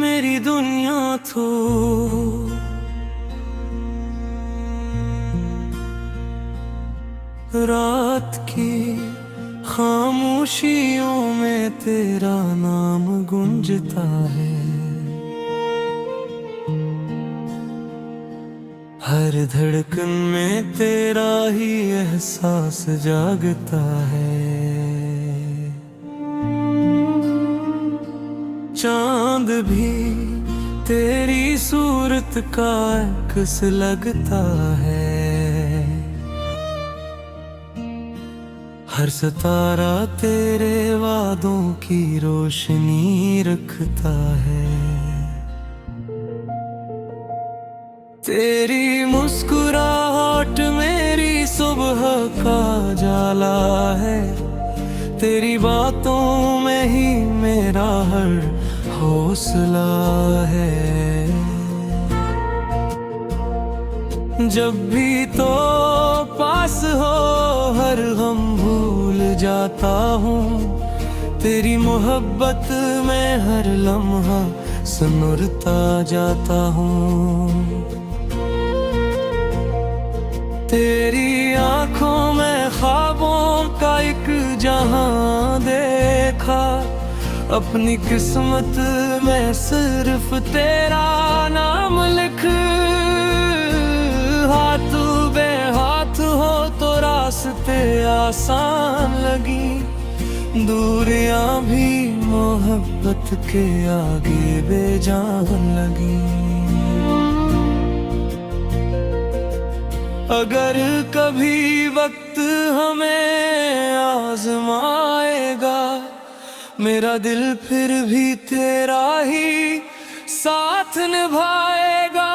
मेरी दुनिया तो रात की खामोशियों में तेरा नाम गूंजता है। हर धड़कन में तेरा ही एहसास जागता है। चांद भी तेरी सूरत का अक्स लगता है। हर सितारा तेरे वादों की रोशनी रखता है। तेरी मुस्कुराहट मेरी सुबह का जाला है। तेरी बातों में ही मेरा हर हौसला है। जब भी तो पास हो हर गम भूल जाता हूँ। तेरी मोहब्बत में हर लम्हा सनुरता जाता हूँ। तेरी आँखों में ख्वाबों का एक जहां देखा। अपनी किस्मत में सिर्फ तेरा नाम लिख। हाथ बेहाथ हो तो रास्ते आसान लगी। दूरियां भी मोहब्बत के आगे बेजान लगी। अगर कभी वक्त हमें आजमाएगा, मेरा दिल फिर भी तेरा ही साथ निभाएगा।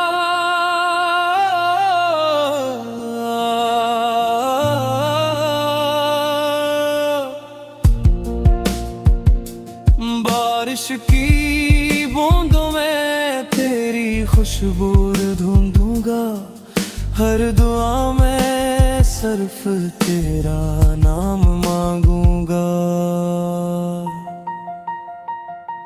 बारिश की बूंदों में तेरी खुशबू ढूंढूंगा। हर दुआ में सिर्फ तेरा नाम मांगूंगा।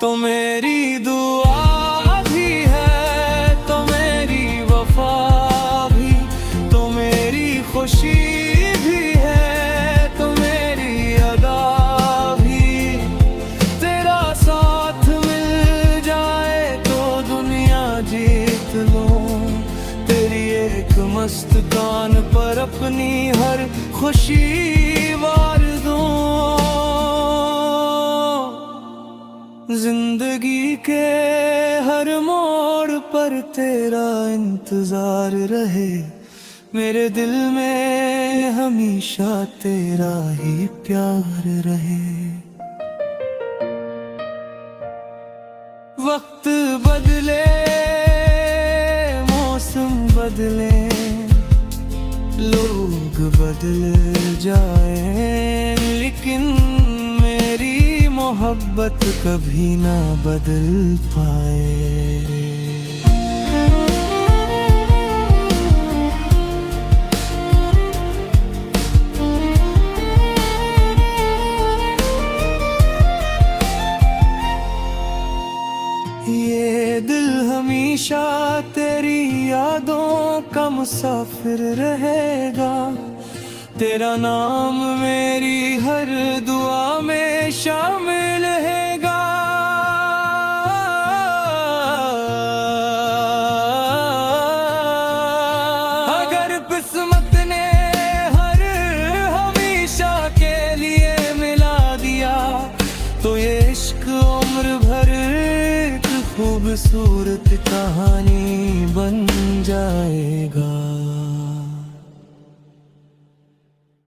तो मेरी दुआ भी है, तो मेरी वफा भी, तो मेरी खुशी भी है, तो मेरी अदा भी। तेरा साथ मिल जाए तो दुनिया जीत लूं। तेरी एक मस्त कान पर अपनी हर खुशी वार दूं। जिंदगी के हर मोड़ पर तेरा इंतजार रहे। मेरे दिल में हमेशा तेरा ही प्यार रहे। वक्त बदले, मौसम बदले, लोग बदल जाए, लेकिन मेरी मोहब्बत कभी ना बदल पाए। ये दिल हमेशा तेरी यादों का मुसाफिर रहेगा। तेरा नाम मेरी हर दुआ में शामिल रहेगा। अगर किस्मत ने हर हमेशा के लिए मिला दिया, तो ये इश्क उम्र भर खूबसूरत कहानी बन जाएगा।